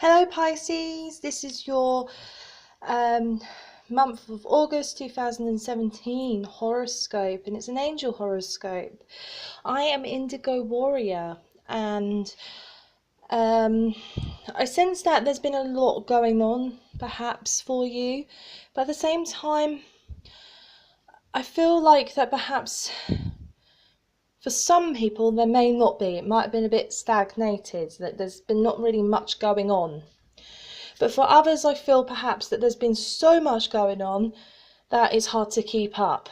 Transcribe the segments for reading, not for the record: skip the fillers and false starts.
Hello Pisces, this is your um, month of August 2017 horoscope, and it's an angel horoscope. I am Indigo Warrior, and I sense that there's been a lot going on perhaps for you, but at the same time I feel like that perhaps for some people there may not be. It might have been a bit stagnated, that there's been not really much going on. But for others, I feel perhaps that there's been so much going on that it's hard to keep up.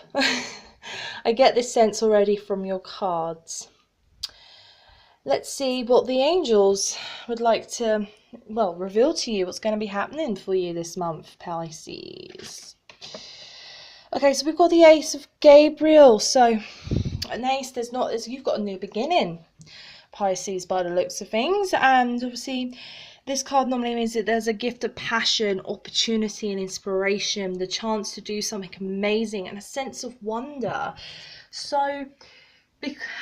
I get this sense already from your cards. Let's see what the angels would like to, well, reveal to you what's going to be happening for you this month, Pisces. Okay, so we've got the Ace of Gabriel. So an ace, you've got a new beginning, Pisces, by the looks of things. And obviously this card normally means that there's a gift of passion, opportunity and inspiration, the chance to do something amazing and a sense of wonder. So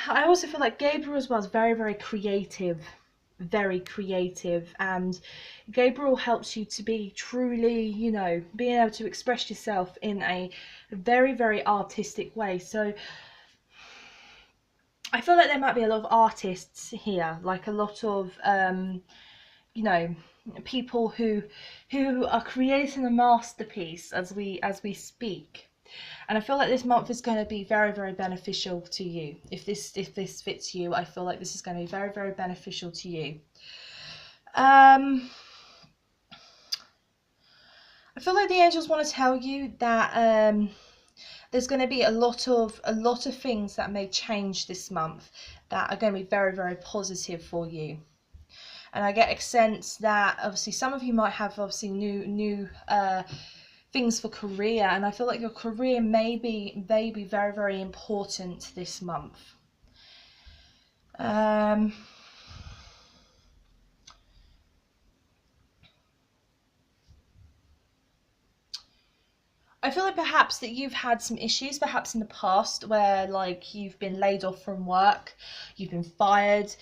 I also feel like Gabriel as well is very, very creative, and Gabriel helps you to be truly, being able to express yourself in a very, very artistic way. So I feel like there might be a lot of artists here, like a lot of people who are creating a masterpiece as we speak. And I feel like this month is going to be very, very beneficial to you. If this fits you, I feel like this is going to be very, very beneficial to you. I feel like the angels want to tell you that there's going to be a lot of things that may change this month that are going to be very, very positive for you. And I get a sense that obviously some of you might have obviously new things for career, and I feel like your career may be very, very important this month. I feel like perhaps that you've had some issues perhaps in the past where like you've been laid off from work, you've been fired,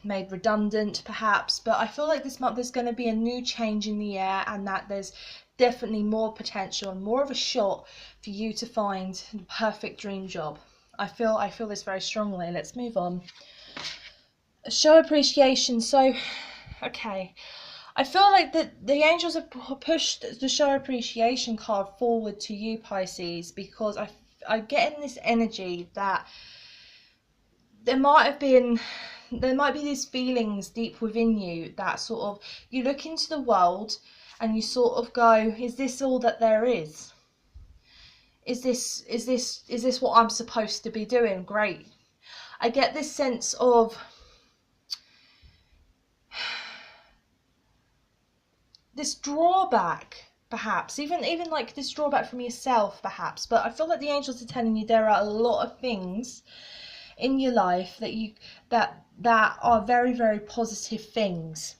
made redundant perhaps, but I feel like this month there's going to be a new change in the air, and that there's definitely more potential and more of a shot for you to find the perfect dream job. I feel this very strongly. Let's move on. Show appreciation. So, okay. I feel like that the angels have pushed the show appreciation card forward to you, Pisces, because I get in this energy that there might be these feelings deep within you that sort of, you look into the world and you sort of go, is this all that there is? Is this what I'm supposed to be doing? Great. I get this sense of this drawback, perhaps even like this drawback from yourself perhaps, but I feel like the angels are telling you there are a lot of things in your life that are very, very positive things.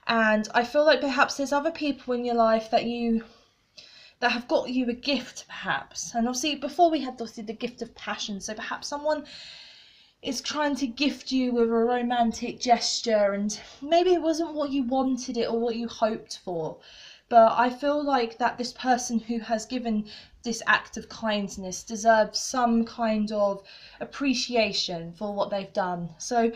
And I feel like perhaps there's other people in your life that have got you a gift perhaps. And obviously before we had obviously the gift of passion, so perhaps someone is trying to gift you with a romantic gesture, and maybe it wasn't what you wanted it or what you hoped for, but I feel like that this person who has given this act of kindness deserves some kind of appreciation for what they've done. So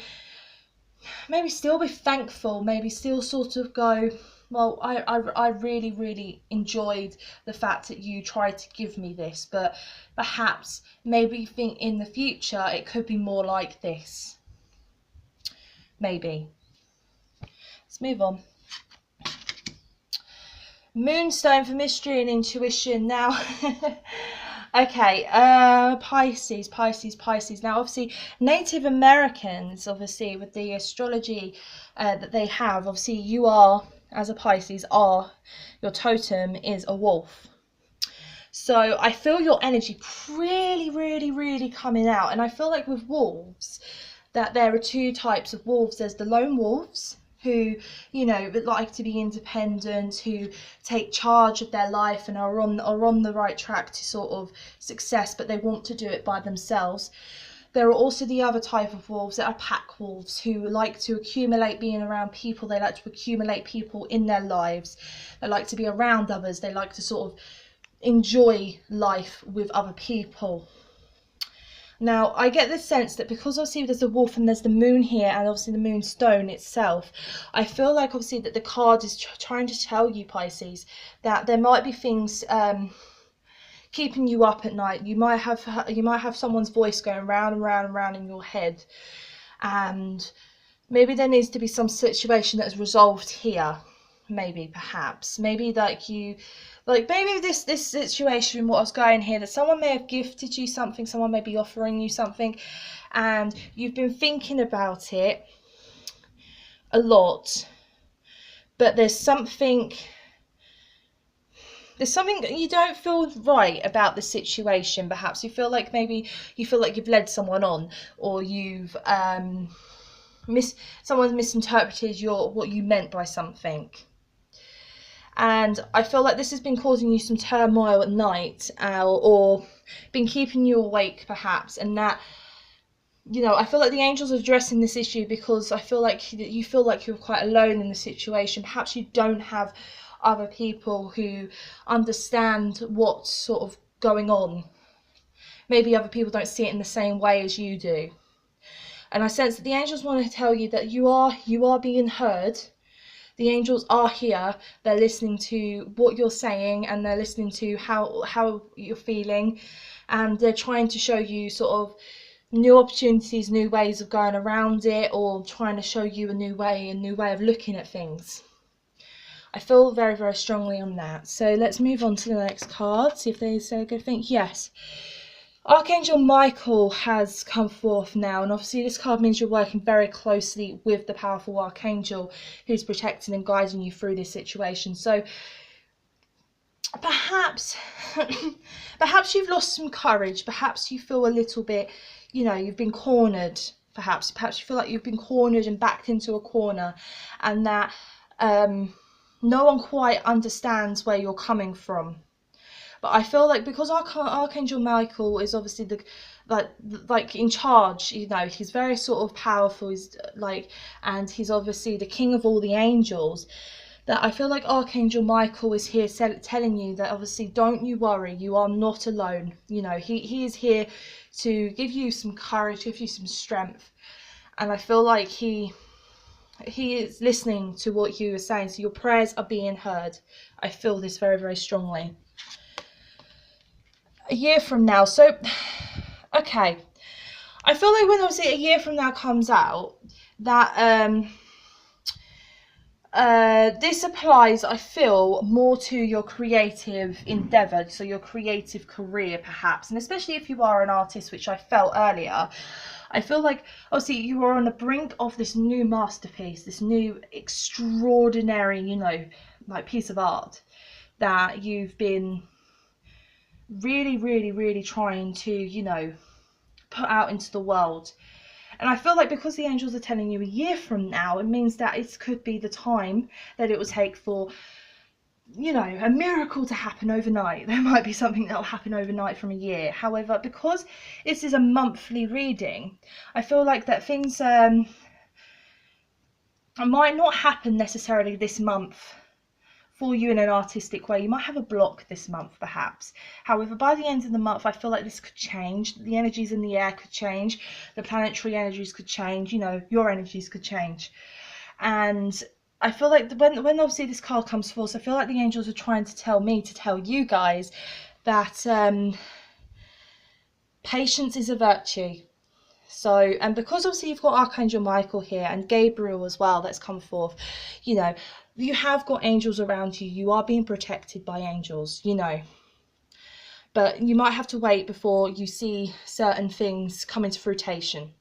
maybe still be thankful, maybe still sort of go, well, I really, really enjoyed the fact that you tried to give me this, but perhaps maybe think in the future it could be more like this. Maybe. Let's move on. Moonstone for mystery and intuition. Now, okay, Pisces. Now, obviously, Native Americans, obviously, with the astrology that they have, obviously, you are, as a Pisces, your totem is a wolf. So I feel your energy really, really, really coming out. And I feel like with wolves, that there are two types of wolves. There's the lone wolves, who, would like to be independent, who take charge of their life and are on the right track to sort of success, but they want to do it by themselves. there are also the other type of wolves that are pack wolves, who like to accumulate being around people. They like to accumulate people in their lives. They like to be around others. They like to sort of enjoy life with other people. Now, I get this sense that because obviously there's the wolf and there's the moon here, and obviously the moonstone itself, I feel like obviously that the card is trying to tell you, Pisces, that there might be things keeping you up at night. You might have someone's voice going round and round and round in your head, and maybe there needs to be some situation that is resolved here. Maybe, perhaps, maybe maybe this situation, what I was going here, that someone may have gifted you something, someone may be offering you something, and you've been thinking about it a lot, but there's something you don't feel right about the situation. Perhaps you feel like you've led someone on, or you've someone's misinterpreted what you meant by something. And I feel like this has been causing you some turmoil at night, or been keeping you awake perhaps, and that, I feel like the angels are addressing this issue because I feel like you're quite alone in the situation. Perhaps you don't have other people who understand what's sort of going on. Maybe other people don't see it in the same way as you do. And I sense that the angels want to tell you that you are being heard. The angels are here. They're listening to what you're saying, and they're listening to how you're feeling, and they're trying to show you sort of new opportunities, new ways of going around it, or trying to show you a new way of looking at things. I feel very, very strongly on that. So let's move on to the next card, see if they say a good thing. Yes. Archangel Michael has come forth now, and obviously this card means you're working very closely with the powerful archangel who's protecting and guiding you through this situation. So perhaps you've lost some courage. Perhaps you feel a little bit, you've been cornered. Perhaps you feel like you've been cornered and backed into a corner, and that no one quite understands where you're coming from. But I feel like because Archangel Michael is obviously like in charge, he's very sort of powerful, and he's obviously the king of all the angels, that I feel like Archangel Michael is here telling you that obviously don't you worry, you are not alone. He is here to give you some courage, give you some strength, and I feel like he is listening to what you are saying, so your prayers are being heard. I feel this very, very strongly. A year from now, so okay, I feel like when obviously a year from now comes out, that this applies, I feel, more to your creative endeavour, so your creative career perhaps, and especially if you are an artist, which I felt earlier. I feel like obviously you are on the brink of this new masterpiece, this new extraordinary, piece of art that you've been really, really, really trying to, put out into the world. And I feel like because the angels are telling you a year from now, it means that it could be the time that it will take for, a miracle to happen overnight. There might be something that will happen overnight from a year. However, because this is a monthly reading, I feel like that things might not happen necessarily this month for you in an artistic way. You might have a block this month perhaps. However, by the end of the month, I feel like this could change. The energies in the air could change. The planetary energies could change. Your energies could change. And I feel like when obviously this card comes forth, I feel like the angels are trying to tell me, to tell you guys, that patience is a virtue. So, and because obviously you've got Archangel Michael here and Gabriel as well that's come forth, you have got angels around you. You are being protected by angels, but you might have to wait before you see certain things come into fruition.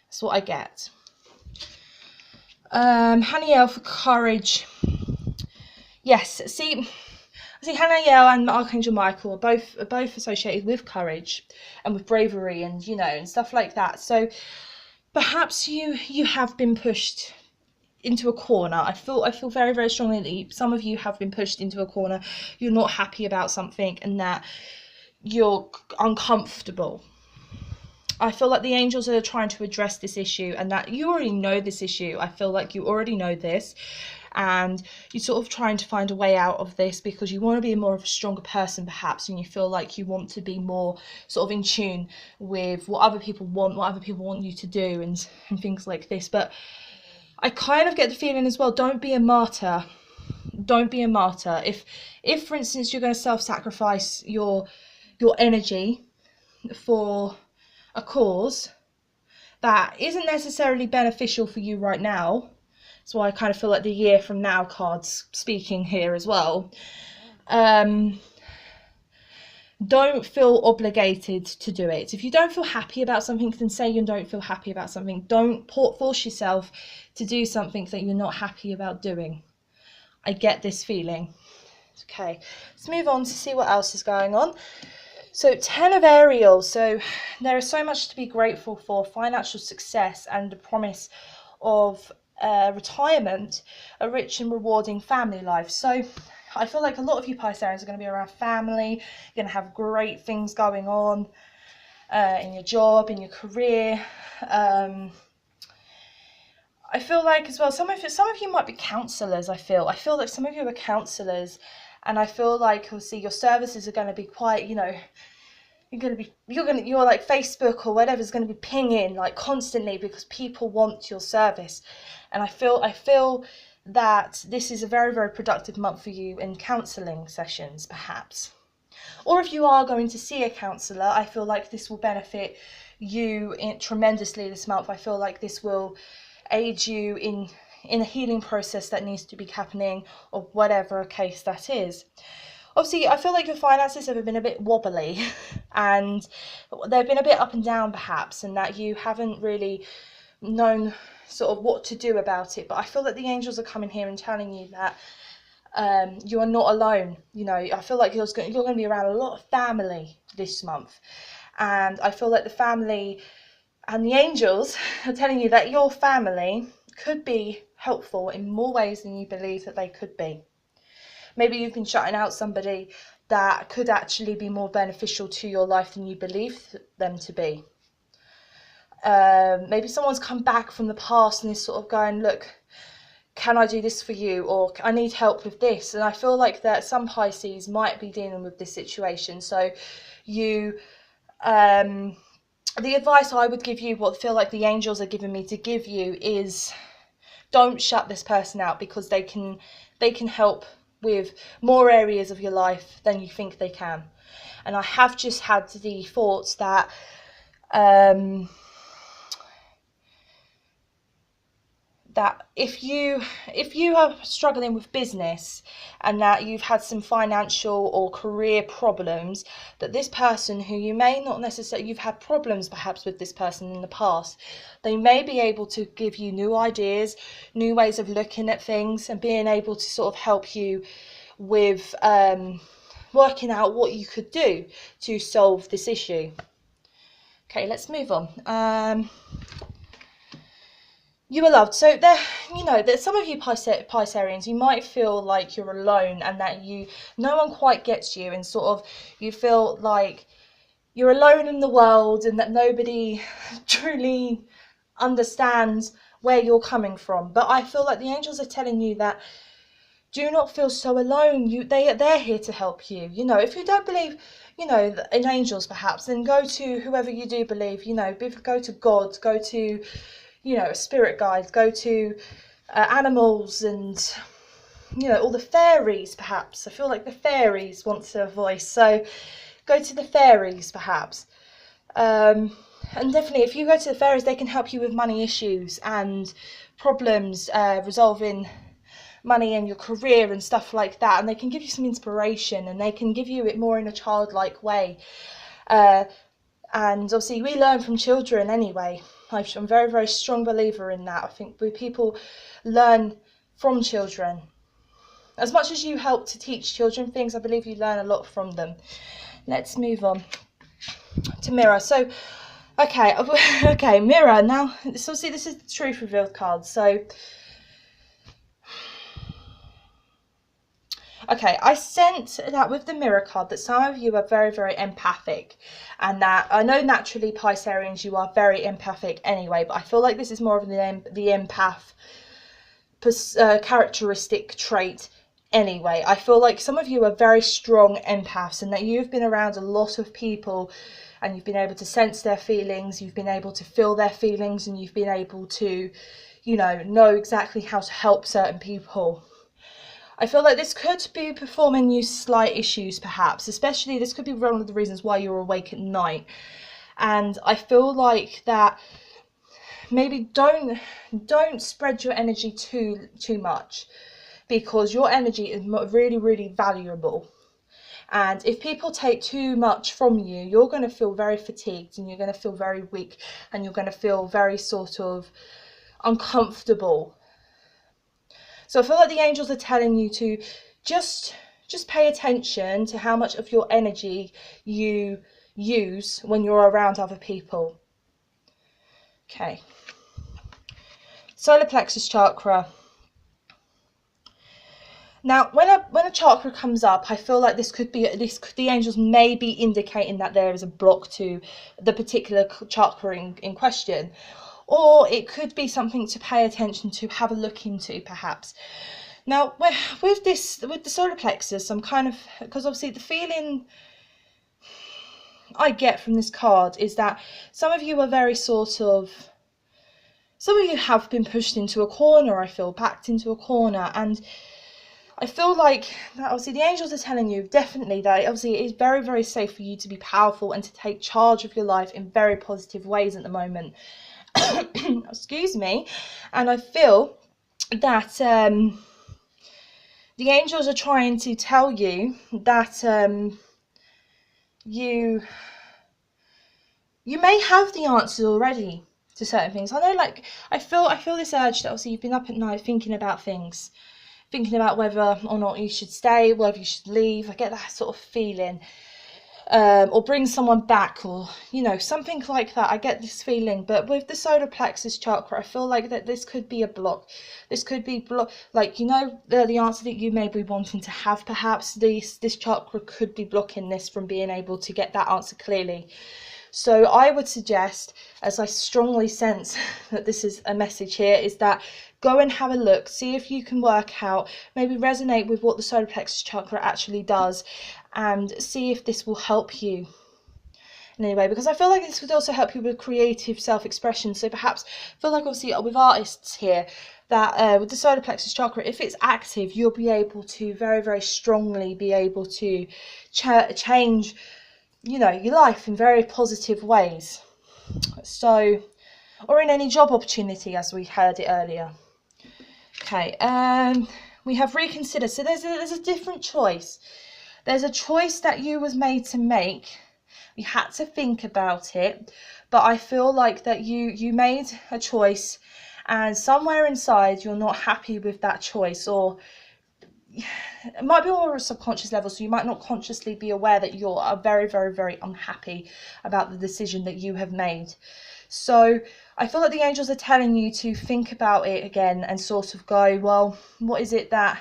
That's what I get. Haniel for courage. Yes, see Haniel and Archangel Michael are both associated with courage and with bravery and and stuff like that. So perhaps you have been pushed into a corner. I feel very, very strongly that some of you have been pushed into a corner. You're not happy about something and that you're uncomfortable. I feel like the angels are trying to address this issue, and that you already know this issue. I feel like you already know this, and you're sort of trying to find a way out of this because you want to be more of a stronger person perhaps, and you feel like you want to be more sort of in tune with what other people want, what other people want you to do, and things like this. But I kind of get the feeling as well, don't be a martyr. Don't be a martyr. If for instance you're going to self-sacrifice your energy for a cause that isn't necessarily beneficial for you right now, that's why I kind of feel like the year from now card's speaking here as well. Don't feel obligated to do it. If you don't feel happy about something, then say you don't feel happy about something. Don't force yourself to do something that you're not happy about doing. I get this feeling. Okay, let's move on to see what else is going on. So 10 of Ariel. So there is so much to be grateful for: financial success and the promise of retirement, a rich and rewarding family life. So I feel like a lot of you Pisces are going to be around family. You're going to have great things going on in your job, in your career. I feel like as well, some of you might be counsellors. I feel like some of you are counsellors, and I feel like obviously your services are going to be quite, you're like Facebook or whatever is going to be pinging like constantly because people want your service. And I feel that this is a very, very productive month for you in counselling sessions perhaps. Or if you are going to see a counsellor, I feel like this will benefit you tremendously this month. I feel like this will aid you in a healing process that needs to be happening, or whatever case that is. Obviously, I feel like your finances have been a bit wobbly and they've been a bit up and down perhaps, and that you haven't really known sort of what to do about it. But I feel that the angels are coming here and telling you that you are not alone. I feel like you're going to be around a lot of family this month, and I feel like the family and the angels are telling you that your family could be helpful in more ways than you believe that they could be. Maybe you've been shutting out somebody that could actually be more beneficial to your life than you believe them to be. Maybe someone's come back from the past and is sort of going, look, can I do this for you? Or I need help with this. And I feel like that some Pisces might be dealing with this situation. So the advice I would give you, what I feel like the angels are giving me to give you, is don't shut this person out, because they can help with more areas of your life than you think they can. And I have just had the thoughts that that if you are struggling with business and that you've had some financial or career problems, that this person who you may not necessarily, you've had problems perhaps with this person in the past, they may be able to give you new ideas, new ways of looking at things, and being able to sort of help you with working out what you could do to solve this issue. Okay, let's move on. You are loved. So that some of you Pisceans, you might feel like you're alone and that no one quite gets you, and sort of you feel like you're alone in the world and that nobody truly understands where you're coming from. But I feel like the angels are telling you that do not feel so alone. They're here to help you. If you don't believe, in angels perhaps, then go to whoever you do believe. Go to God, go to a spirit guide, go to animals, and all the fairies perhaps. I feel like the fairies want a voice, so go to the fairies perhaps. And definitely if you go to the fairies, they can help you with money issues and problems, resolving money and your career and stuff like that, and they can give you some inspiration, and they can give you it more in a childlike way. And obviously we learn from children anyway. I'm a very, very strong believer in that. I think people learn from children. As much as you help to teach children things, I believe you learn a lot from them. Let's move on to Mirror. So, okay, Mirror. Now, so see, this is the truth revealed card. So, Okay, I sense that with the mirror card that some of you are very, very empathic, and that I know naturally Pisceans you are very empathic anyway, but I feel like this is more of the empath characteristic trait anyway. I feel like some of you are very strong empaths, and that you've been around a lot of people and you've been able to sense their feelings, you've been able to feel their feelings, and you've been able to, you know exactly how to help certain people. I feel like this could be performing you slight issues, perhaps, especially this could be one of the reasons why you're awake at night. And I feel like that maybe don't spread your energy too much, because your energy is really, really valuable. And if people take too much from you, you're going to feel very fatigued, and you're going to feel very weak, and you're going to feel very sort of uncomfortable. So I feel like the angels are telling you to just pay attention to how much of your energy you use when you're around other people. Okay. Solar plexus chakra. Now, when a chakra comes up, I feel like the angels may be indicating that there is a block to the particular chakra in question, or it could be something to pay attention to, have a look into, perhaps. Now, with the solar plexus, I'm kind of, because obviously the feeling I get from this card is that some of you are very sort of, some of you have been pushed into a corner, I feel, backed into a corner, and I feel like that obviously the angels are telling you definitely that obviously it is very, very safe for you to be powerful and to take charge of your life in very positive ways at the moment. Excuse me. And I feel that the angels are trying to tell you that you may have the answers already to certain things. I know, like, I feel this urge that obviously you've been up at night thinking about things, thinking about whether or not you should stay, whether you should leave. I get that sort of feeling. Or bring someone back, or something like that. I get this feeling. But with the solar plexus chakra, I feel like that this could be a block. This could be like the answer that you may be wanting to have, perhaps this chakra could be blocking this from being able to get that answer clearly. So I would suggest, as I strongly sense that this is a message here, is that go and have a look, see if you can work out, maybe resonate with what the solar plexus chakra actually does, and see if this will help you in any way, because I feel like this would also help you with creative self-expression. So perhaps I feel like obviously with artists here, that with the solar plexus chakra, if it's active, you'll be able to very, very strongly be able to change your life in very positive ways. So, or in any job opportunity, as we heard it earlier. Okay, we have reconsider. So there's a different choice. There's a choice that you was made to make. You had to think about it, but I feel like that you made a choice, and somewhere inside you're not happy with that choice, or it might be more of a subconscious level, so you might not consciously be aware that you're very, very, very unhappy about the decision that you have made. So I feel like the angels are telling you to think about it again and sort of go, well, what is it that,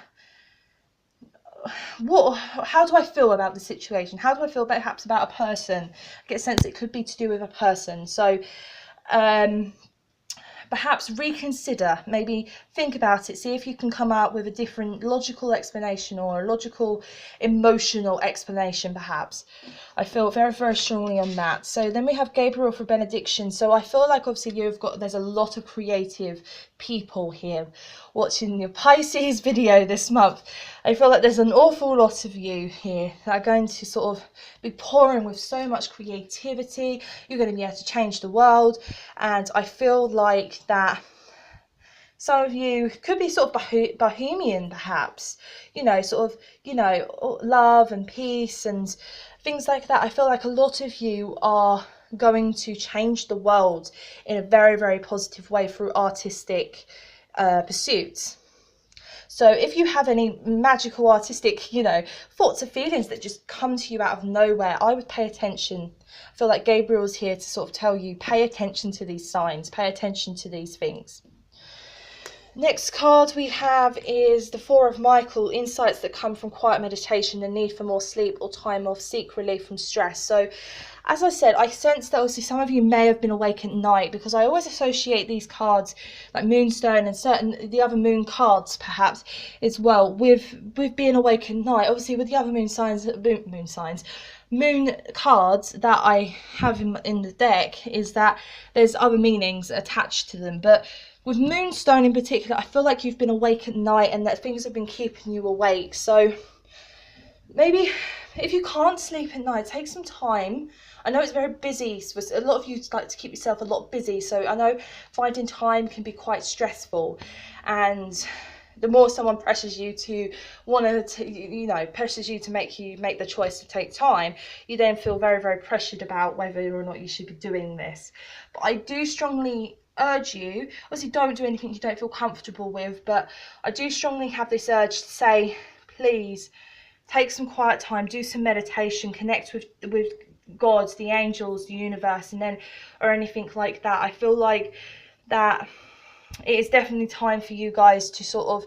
how do I feel about the situation? How do I feel perhaps about a person? I get a sense it could be to do with a person. So perhaps reconsider, maybe think about it, see if you can come out with a different logical explanation, or a logical emotional explanation perhaps. I feel very, very strongly on that. So then we have Gabriel for benediction. So I feel like obviously there's a lot of creative people here watching your Pisces video this month. I feel like there's an awful lot of you here that are going to sort of be pouring with so much creativity. You're going to be able to change the world, and I feel like that some of you could be sort of bohemian, perhaps, sort of, love and peace and things like that. I feel like a lot of you are going to change the world in a very, very positive way through artistic pursuits. So if you have any magical artistic, thoughts or feelings that just come to you out of nowhere, I would pay attention. I feel like Gabriel's here to sort of tell you, pay attention to these signs, pay attention to these things. Next card we have is the Four of Michael, insights that come from quiet meditation, the need for more sleep or time off, seek relief from stress. So as I said, I sense that obviously some of you may have been awake at night, because I always associate these cards like Moonstone and certain the other moon cards perhaps as well with being awake at night. Obviously with the other moon cards that I have in the deck is that there's other meanings attached to them, but with Moonstone in particular, I feel like you've been awake at night and that things have been keeping you awake. So maybe if you can't sleep at night, take some time. I know it's very busy, so a lot of you like to keep yourself a lot busy, so I know finding time can be quite stressful, and the more someone pressures you to pressures you to make the choice to take time, you then feel very, very pressured about whether or not you should be doing this. But I do strongly urge you, obviously don't do anything you don't feel comfortable with, but I do strongly have this urge to say, please take some quiet time, do some meditation, connect with God, the angels, the universe, and then or anything like that. I feel like that it is definitely time for you guys to sort of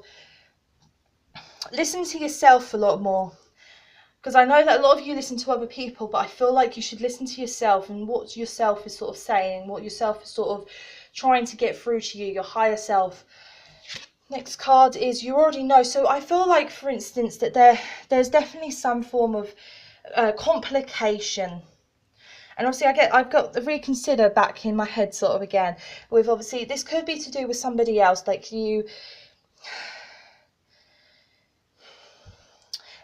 listen to yourself a lot more, because I know that a lot of you listen to other people, but I feel like you should listen to yourself and what yourself is sort of saying, what yourself is sort of trying to get through to you, your higher self. Next card is you already know. So I feel like, for instance, that there's definitely some form of complication. And obviously I've got the reconsider back in my head sort of again, with obviously this could be to do with somebody else, like you.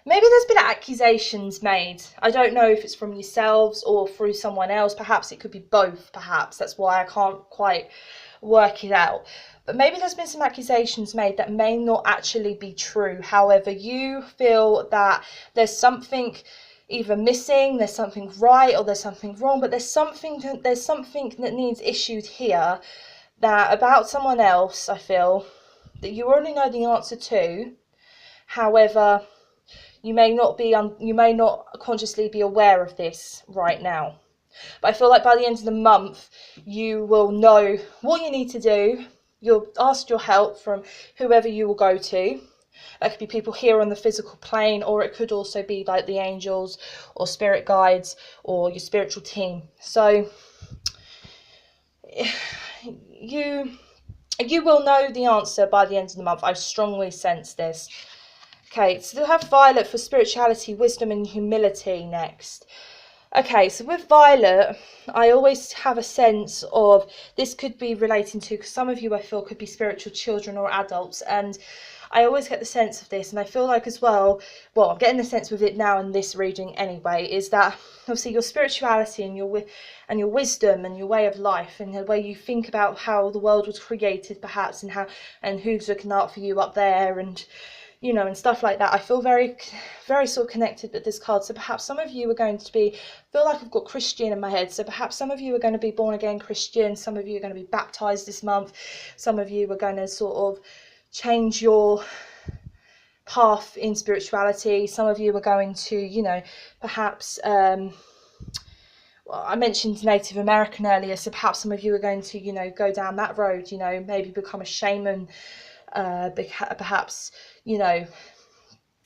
Maybe there's been accusations made. I don't know if it's from yourselves or through someone else. Perhaps it could be both, perhaps. That's why I can't quite work it out. But maybe there's been some accusations made that may not actually be true. However, you feel that there's something either missing, there's something right, or there's something wrong, but there's something that needs issued here, that about someone else, I feel, that you already know the answer to. However, you may not consciously be aware of this right now. But I feel like by the end of the month, you will know what you need to do. You'll ask your help from whoever you will go to. That could be people here on the physical plane, or it could also be like the angels or spirit guides or your spiritual team. So you will know the answer by the end of the month. I strongly sense this. Okay, so we'll have Violet for spirituality, wisdom and humility next. Okay, so with Violet, I always have a sense of this could be relating to, because some of you I feel could be spiritual children or adults, and I always get the sense of this, and I feel like as well, I'm getting the sense with it now in this reading anyway, is that obviously your spirituality and your wisdom and your way of life and the way you think about how the world was created perhaps, and who's looking out for you up there, and and stuff like that. I feel very, very sort of connected with this card. So perhaps some of you are going to feel like I've got Christian in my head. So perhaps some of you are going to be born again Christian. Some of you are going to be baptized this month. Some of you are going to sort of change your path in spirituality. Some of you are going to, perhaps, I mentioned Native American earlier. So perhaps some of you are going to, go down that road, maybe become a shaman, perhaps,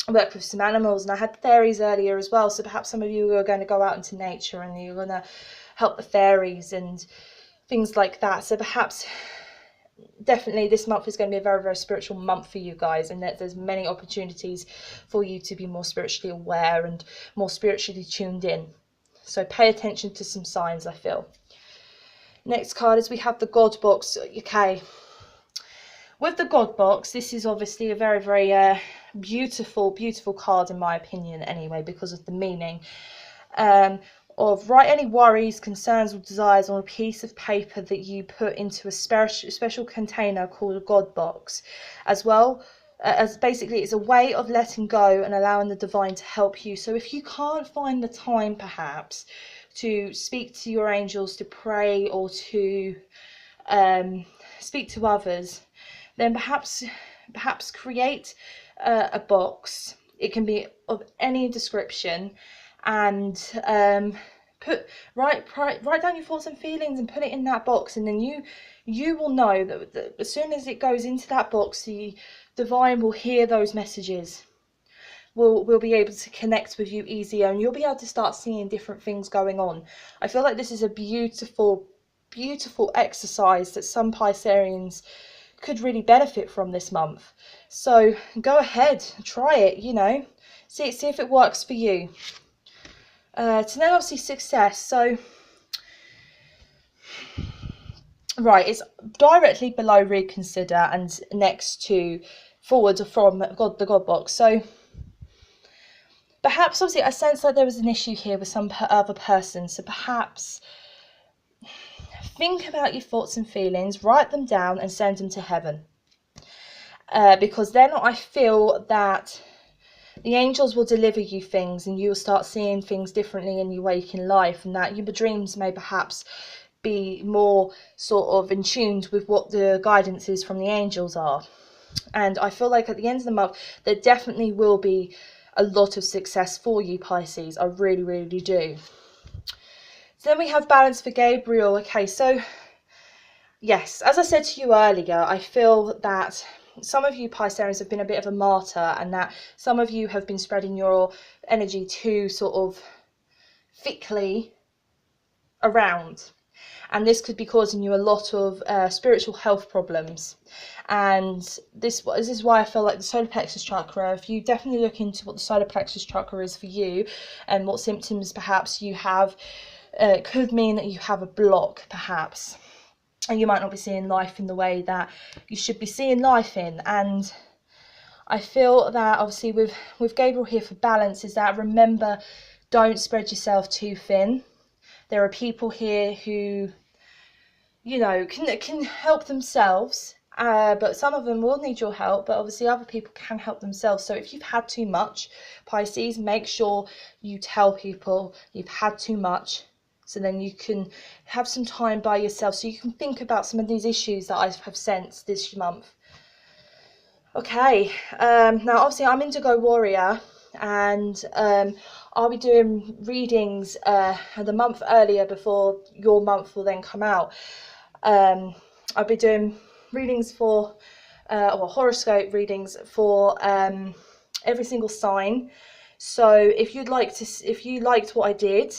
work with some animals. And I had fairies earlier as well, so perhaps some of you are going to go out into nature and you're going to help the fairies and things like that. So perhaps definitely this month is going to be a very, very spiritual month for you guys, and that there's many opportunities for you to be more spiritually aware and more spiritually tuned in. So pay attention to some signs, I feel. Next card is we have the God box. Okay, with the God box, this is obviously a very, very beautiful, beautiful card in my opinion anyway, because of the meaning of write any worries, concerns or desires on a piece of paper that you put into a special container called a God box, as well as basically it's a way of letting go and allowing the divine to help you. So if you can't find the time perhaps to speak to your angels, to pray, or to speak to others, then perhaps create a box. It can be of any description, and put write down your thoughts and feelings and put it in that box, and then you will know that as soon as it goes into that box, the divine will hear those messages, will be able to connect with you easier, and you'll be able to start seeing different things going on. I feel like this is a beautiful exercise that some Pisceans could really benefit from this month. So go ahead, try it, you know, see if it works for you. To then obviously success. So right, it's directly below reconsider and next to forward from the God box. So perhaps obviously I sense like there was an issue here with some other person. So perhaps think about your thoughts and feelings, write them down and send them to heaven. Because then I feel that the angels will deliver you things, and you will start seeing things differently in your waking life, and that your dreams may perhaps be more sort of in tune with what the guidances from the angels are. And I feel like at the end of the month there definitely will be a lot of success for you, Pisces. I really do. So then we have balance for Gabriel. Okay, so yes, as I said to you earlier, I feel that some of you Pisceans have been a bit of a martyr, and that some of you have been spreading your energy too sort of thickly around, and this could be causing you a lot of spiritual health problems. And this is why I feel like the solar plexus chakra, if you definitely look into what the solar plexus chakra is for you and what symptoms perhaps you have, could mean that you have a block perhaps, and you might not be seeing life in the way that you should be seeing life in. And I feel that obviously with Gabriel here for balance is that, remember, don't spread yourself too thin. There are people here who, you know, can help themselves, but some of them will need your help, but obviously other people can help themselves. So if you've had too much, Pisces, make sure you tell people you've had too much, so then you can have some time by yourself, so you can think about some of these issues that I have sensed this month. Okay, now obviously I'm Indigo Warrior, and I'll be doing readings the month earlier before your month will then come out. I'll be doing readings for, or horoscope readings for every single sign. So if you liked what I did,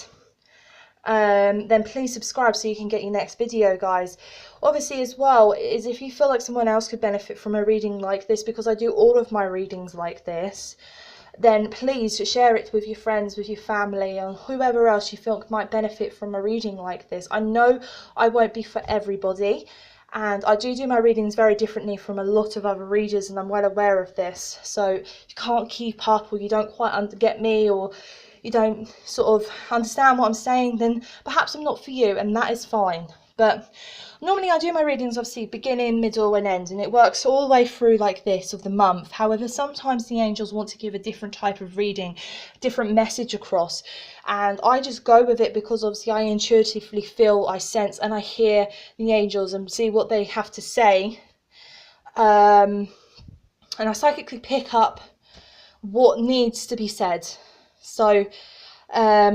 then please subscribe so you can get your next video, guys. Obviously as well is if you feel like someone else could benefit from a reading like this, because I do all of my readings like this, then please share it with your friends, with your family, and whoever else you feel might benefit from a reading like this. I know I won't be for everybody, and I do my readings very differently from a lot of other readers, and I'm well aware of this. So if you can't keep up, or you don't quite get me, or you don't sort of understand what I'm saying, then perhaps I'm not for you, and that is fine. But normally I do my readings obviously beginning, middle and end, and it works all the way through like this of the month. However, sometimes the angels want to give a different type of reading, different message across, and I just go with it because obviously I intuitively feel, I sense and I hear the angels and see what they have to say, and I psychically pick up what needs to be said. So but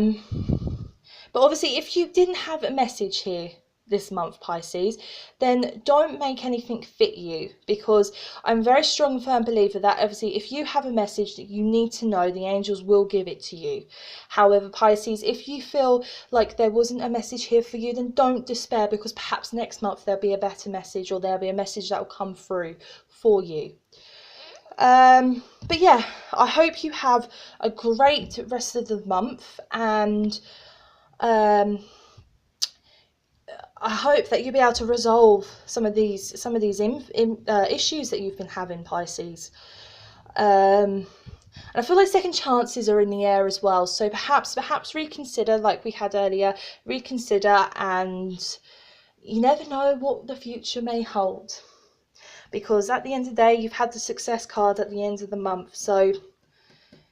obviously if you didn't have a message here this month, Pisces, then don't make anything fit you, because I'm a very strong firm believer that obviously if you have a message that you need to know, the angels will give it to you. However, Pisces, if you feel like there wasn't a message here for you, then don't despair, because perhaps next month there'll be a better message, or there'll be a message that will come through for you. But yeah, I hope you have a great rest of the month, and I hope that you'll be able to resolve some of these issues that you've been having, Pisces. And I feel like second chances are in the air as well. So perhaps reconsider, like we had earlier. Reconsider, and you never know what the future may hold. Because at the end of the day, you've had the success card at the end of the month. So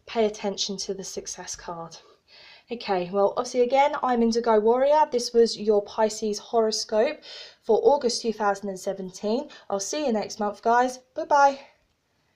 pay attention to the success card. Okay, well, obviously, again, I'm Indigo Warrior. This was your Pisces horoscope for August 2017. I'll see you next month, guys. Bye-bye.